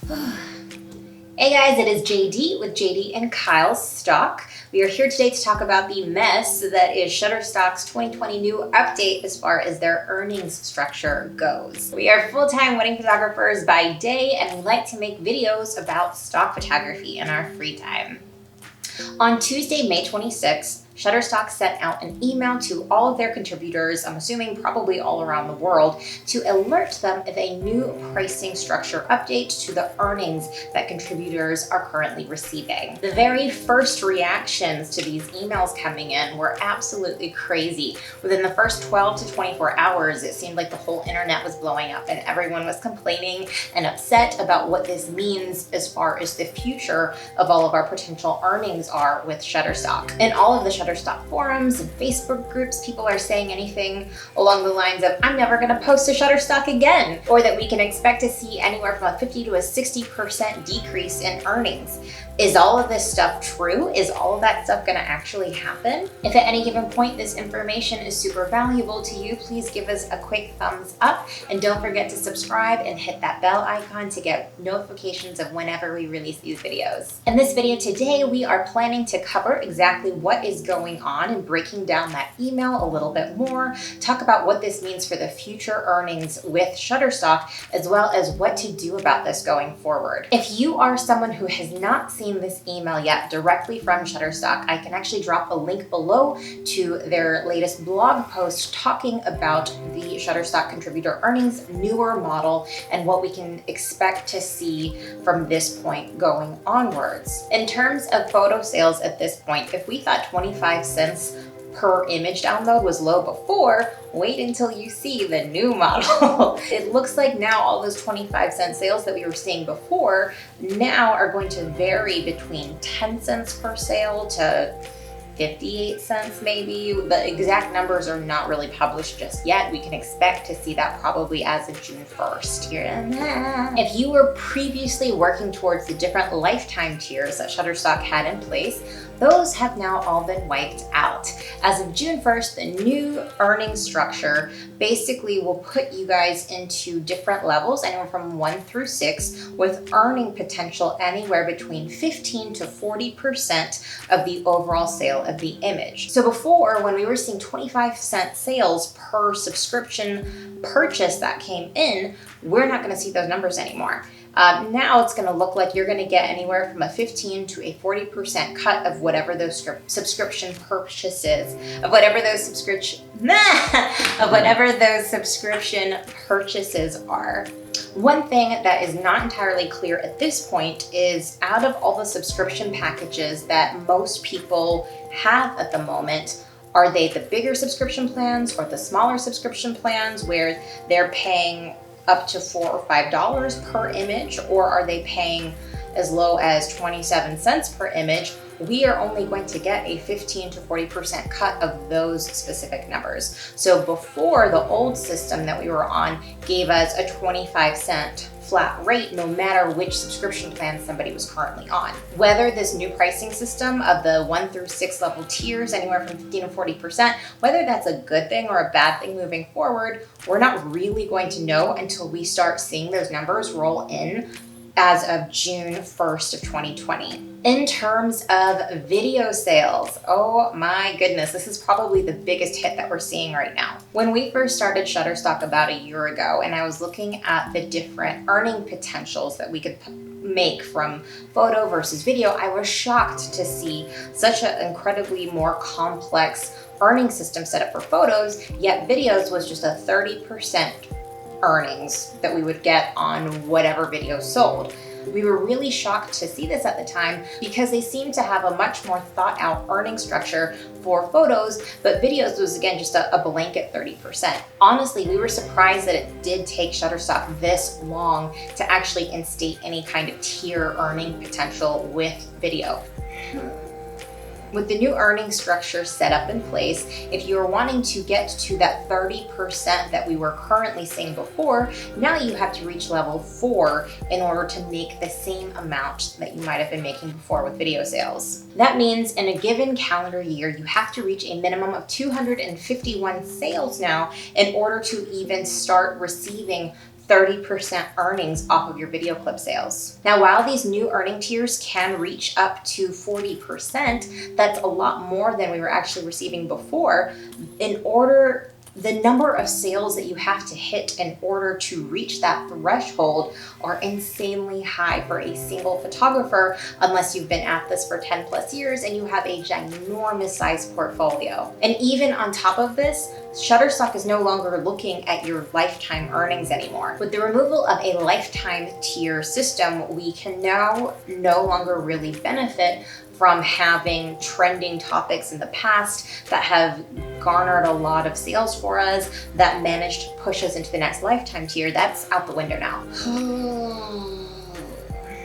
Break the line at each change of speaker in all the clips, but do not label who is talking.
Hey guys, it is JD with JD and Kyle's Stock. We are here today to talk about the mess that is Shutterstock's 2020 new update as far as their earnings structure goes. We are full-time wedding photographers by day, and we like to make videos about stock photography in our free time. On Tuesday, May 26th, Shutterstock sent out an email to all of their contributors, I'm assuming probably all around the world, to alert them of a new pricing structure update to the earnings that contributors are currently receiving. The very first reactions to these emails coming in were absolutely crazy. Within the first 12 to 24 hours, it seemed like the whole internet was blowing up and everyone was complaining and upset about what this means as far as the future of all of our potential earnings are with Shutterstock. And all of the Shutterstock forums and Facebook groups, people are saying anything along the lines of, I'm never gonna post to Shutterstock again, or that we can expect to see anywhere from a 50 to a 60% decrease in earnings. Is all of this stuff true? Is all of that stuff gonna actually happen? If at any given point this information is super valuable to you, please give us a quick thumbs up and don't forget to subscribe and hit that bell icon to get notifications of whenever we release these videos. In this video today, we are planning to cover exactly what is going on and breaking down that email a little bit more, talk about what this means for the future earnings with Shutterstock, as well as what to do about this going forward. If you are someone who has not seen this email yet directly from Shutterstock, I can actually drop a link below to their latest blog post talking about the Shutterstock contributor earnings newer model and what we can expect to see from this point going onwards. In terms of photo sales at this point, if we thought 25 cents per image download was low before, wait until you see the new model. It looks like now all those 25-cent sales that we were seeing before now are going to vary between 10 cents per sale to 58 cents maybe. The exact numbers are not really published just yet. We can expect to see that probably as of June 1st here. If you were previously working towards the different lifetime tiers that Shutterstock had in place, those have now all been wiped out. As of June 1st, the new earning structure basically will put you guys into different levels, anywhere from 1 through 6, with earning potential anywhere between 15 to 40% of the overall sale of the image. So before, when we were seeing 25-cent sales per subscription purchase that came in, we're not gonna see those numbers anymore. Now it's going to look like you're going to get anywhere from a 15 to a 40% cut of whatever those subscription purchases, of whatever those subscription purchases are. One thing that is not entirely clear at this point is, out of all the subscription packages that most people have at the moment, are they the bigger subscription plans or the smaller subscription plans where they're paying up to $4 or $5 per image, or are they paying as low as 27 cents per image? We are only going to get a 15 to 40% cut of those specific numbers. So before, the old system that we were on gave us a 25-cent flat rate no matter which subscription plan somebody was currently on. Whether this new pricing system of the 1 through 6 level tiers, anywhere from 15 to 40%, whether that's a good thing or a bad thing moving forward, we're not really going to know until we start seeing those numbers roll in as of June 1st of 2020. In terms of video sales, oh my goodness, this is probably the biggest hit that we're seeing right now. When we first started Shutterstock about a year ago, and I was looking at the different earning potentials that we could make from photo versus video, I was shocked to see such an incredibly more complex earning system set up for photos, yet videos was just a 30% earnings that we would get on whatever video sold. We were really shocked to see this at the time because they seemed to have a much more thought out earning structure for photos, but videos was again just a blanket 30%. Honestly, we were surprised that it did take Shutterstock this long to actually instate any kind of tier earning potential with video. With the new earning structure set up in place, if you are wanting to get to that 30% that we were currently seeing before, now you have to reach level 4 in order to make the same amount that you might have been making before with video sales. That means in a given calendar year, you have to reach a minimum of 251 sales now in order to even start receiving 30% earnings off of your video clip sales. Now, while these new earning tiers can reach up to 40%, that's a lot more than we were actually receiving before. The number of sales that you have to hit in order to reach that threshold are insanely high for a single photographer, unless you've been at this for 10 plus years and you have a ginormous size portfolio. And even on top of this, Shutterstock is no longer looking at your lifetime earnings anymore. With the removal of a lifetime tier system, we can now no longer really benefit from having trending topics in the past that have garnered a lot of sales for us, that managed to push us into the next lifetime tier. That's out the window now.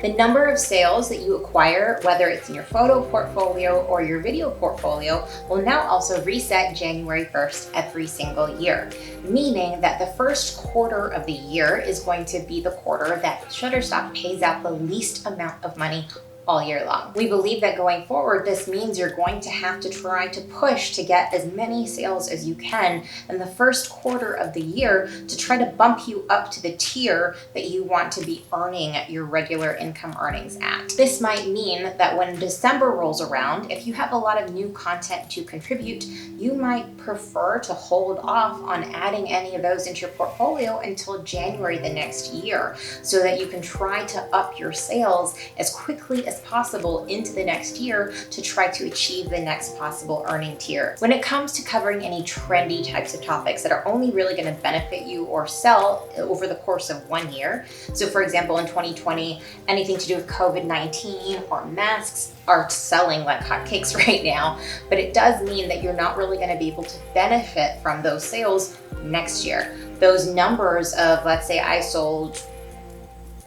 The number of sales that you acquire, whether it's in your photo portfolio or your video portfolio, will now also reset January 1st every single year, meaning that the first quarter of the year is going to be the quarter that Shutterstock pays out the least amount of money all year long. We believe that going forward, this means you're going to have to try to push to get as many sales as you can in the first quarter of the year to try to bump you up to the tier that you want to be earning your regular income earnings at. This might mean that when December rolls around, if you have a lot of new content to contribute, you might prefer to hold off on adding any of those into your portfolio until January the next year, so that you can try to up your sales as quickly as possible into the next year to try to achieve the next possible earning tier. When it comes to covering any trendy types of topics that are only really going to benefit you or sell over the course of 1 year, so for example in 2020, anything to do with COVID-19 or masks are selling like hotcakes right now, but it does mean that you're not really going to be able to benefit from those sales next year. Those numbers of, let's say I sold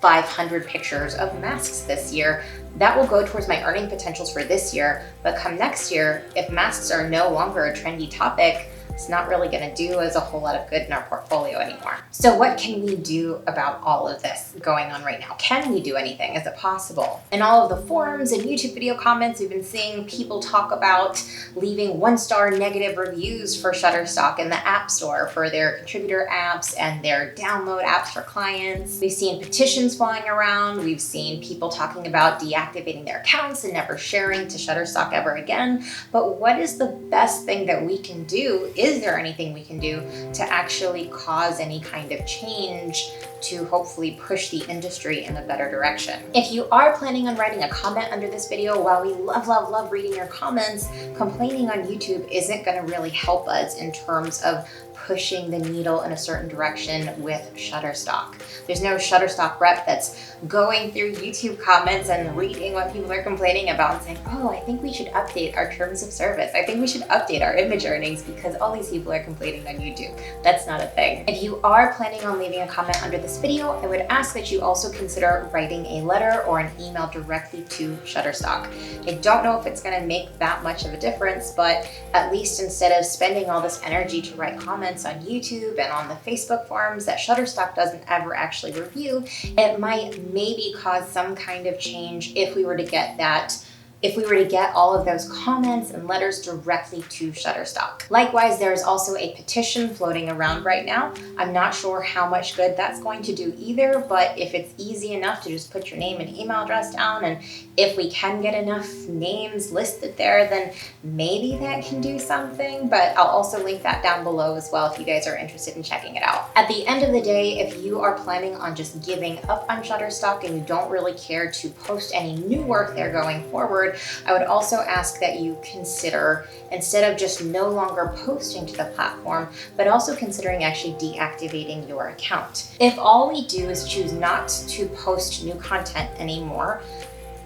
500 pictures of masks this year, that will go towards my earning potentials for this year. But come next year, if masks are no longer a trendy topic, it's not really going to do us a whole lot of good in our portfolio anymore. So what can we do about all of this going on right now? Can we do anything? Is it possible? In all of the forums and YouTube video comments, we've been seeing people talk about leaving 1-star negative reviews for Shutterstock in the App Store for their contributor apps and their download apps for clients. We've seen petitions flying around. We've seen people talking about deactivating their accounts and never sharing to Shutterstock ever again. But what is the best thing that we can do? Is there anything we can do to actually cause any kind of change to hopefully push the industry in a better direction? If you are planning on writing a comment under this video, while we love reading your comments, complaining on YouTube isn't going to really help us in terms of pushing the needle in a certain direction with Shutterstock. There's no Shutterstock rep that's going through YouTube comments and reading what people are complaining about and saying, oh, I think we should update our terms of service. I think we should update our image earnings because all these people are complaining on YouTube. That's not a thing. If you are planning on leaving a comment under this video, I would ask that you also consider writing a letter or an email directly to Shutterstock. I don't know if it's going to make that much of a difference, but at least instead of spending all this energy to write comments on YouTube and on the Facebook forums that Shutterstock doesn't ever actually review, it might maybe cause some kind of change if we were to get all of those comments and letters directly to Shutterstock. Likewise, there's also a petition floating around right now. I'm not sure how much good that's going to do either, but if it's easy enough to just put your name and email address down, and if we can get enough names listed there, then maybe that can do something, but I'll also link that down below as well if you guys are interested in checking it out. At the end of the day, if you are planning on just giving up on Shutterstock and you don't really care to post any new work there going forward, I would also ask that you consider, instead of just no longer posting to the platform, but also considering actually deactivating your account. If all we do is choose not to post new content anymore,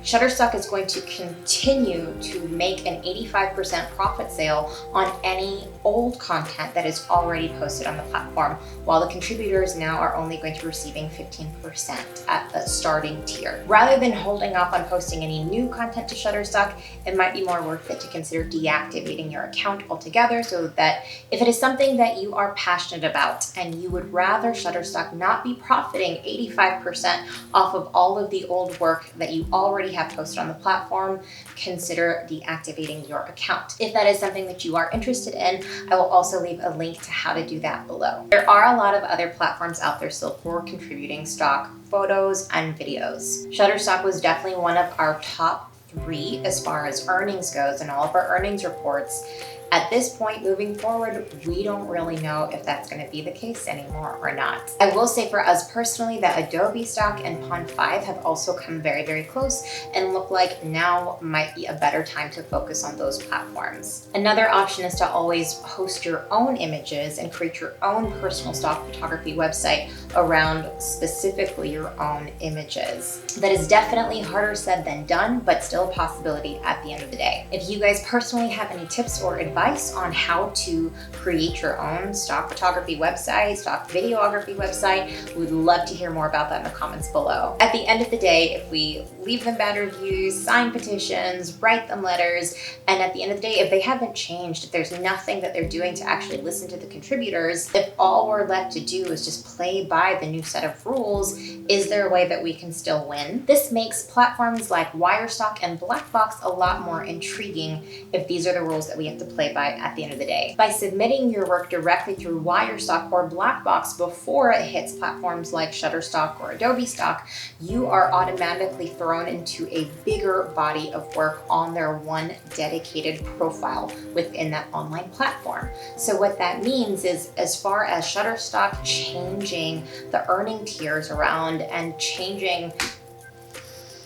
Shutterstock is going to continue to make an 85% profit sale on any old content that is already posted on the platform, while the contributors now are only going to be receiving 15% at the starting tier. Rather than holding off on posting any new content to Shutterstock, it might be more worth it to consider deactivating your account altogether, so that if it is something that you are passionate about and you would rather Shutterstock not be profiting 85% off of all of the old work that you already already have posted on the platform, consider deactivating your account. If that is something that you are interested in, I will also leave a link to how to do that below. There are a lot of other platforms out there still for contributing stock photos and videos. Shutterstock was definitely one of our top 3 as far as earnings goes in all of our earnings reports. At this point, moving forward, we don't really know if that's going to be the case anymore or not. I will say for us personally that Adobe Stock and Pond 5 have also come very, very close and look like now might be a better time to focus on those platforms. Another option is to always host your own images and create your own personal stock photography website around specifically your own images. That is definitely harder said than done, but still a possibility at the end of the day. If you guys personally have any tips or advice on how to create your own stock photography website, stock videography website, we'd love to hear more about that in the comments below. At the end of the day, if we leave them bad reviews, sign petitions, write them letters, and at the end of the day, if they haven't changed, if there's nothing that they're doing to actually listen to the contributors, if all we're left to do is just play by the new set of rules, is there a way that we can still win? This makes platforms like Shutterstock and Blackbox a lot more intriguing if these are the rules that we have to play by at the end of the day. By submitting your work directly through Shutterstock or Blackbox before it hits platforms like Shutterstock or Adobe Stock, you are automatically thrown into a bigger body of work on their one dedicated profile within that online platform. So what that means is, as far as Shutterstock changing the earning tiers around and changing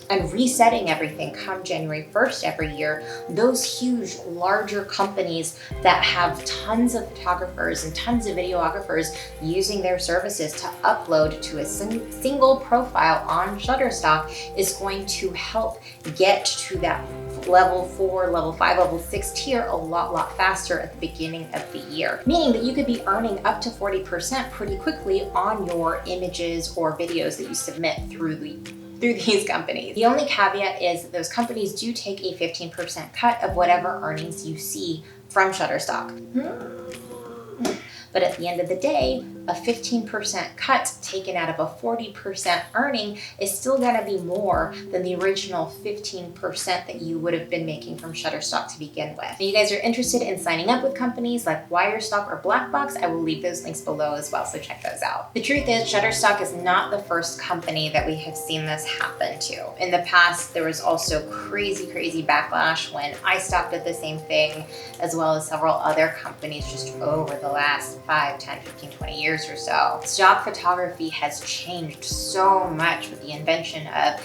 and resetting everything come January 1st every year, those huge, larger companies that have tons of photographers and tons of videographers using their services to upload to a single profile on Shutterstock is going to help get to that level 4, level 5, level 6 tier a lot faster at the beginning of the year. Meaning that you could be earning up to 40% pretty quickly on your images or videos that you submit through these companies. The only caveat is that those companies do take a 15% cut of whatever earnings you see from Shutterstock. But at the end of the day, a 15% cut taken out of a 40% earning is still gonna be more than the original 15% that you would have been making from Shutterstock to begin with. If you guys are interested in signing up with companies like Shutterstock or Blackbox, I will leave those links below as well, so check those out. The truth is, Shutterstock is not the first company that we have seen this happen to. In the past, there was also crazy backlash when I stopped at the same thing, as well as several other companies just over the last 5, 10, 15, 20 years or so. Stock photography has changed so much with the invention of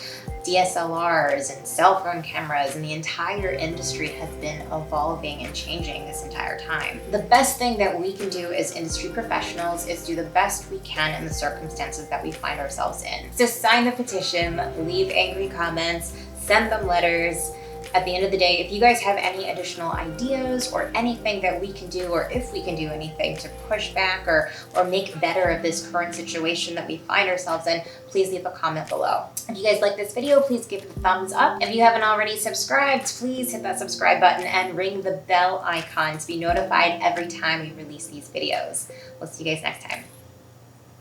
DSLRs and cell phone cameras, and the entire industry has been evolving and changing this entire time. The best thing that we can do as industry professionals is do the best we can in the circumstances that we find ourselves in. So sign the petition, leave angry comments, send them letters. At the end of the day, if you guys have any additional ideas or anything that we can do, or if we can do anything to push back or make better of this current situation that we find ourselves in, please leave a comment below. If you guys like this video, please give it a thumbs up. If you haven't already subscribed, please hit that subscribe button and ring the bell icon to be notified every time we release these videos. We'll see you guys next time.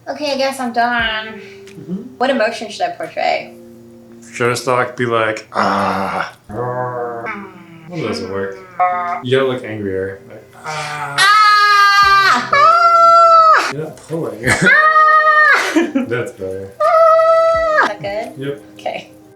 Okay, I guess I'm done. What emotion should I portray?
Shutterstock, be like, ah. Well, that doesn't work. You gotta look angrier. Like, ah. You're not pulling. That's better.
Is that good?
Yep.
Okay.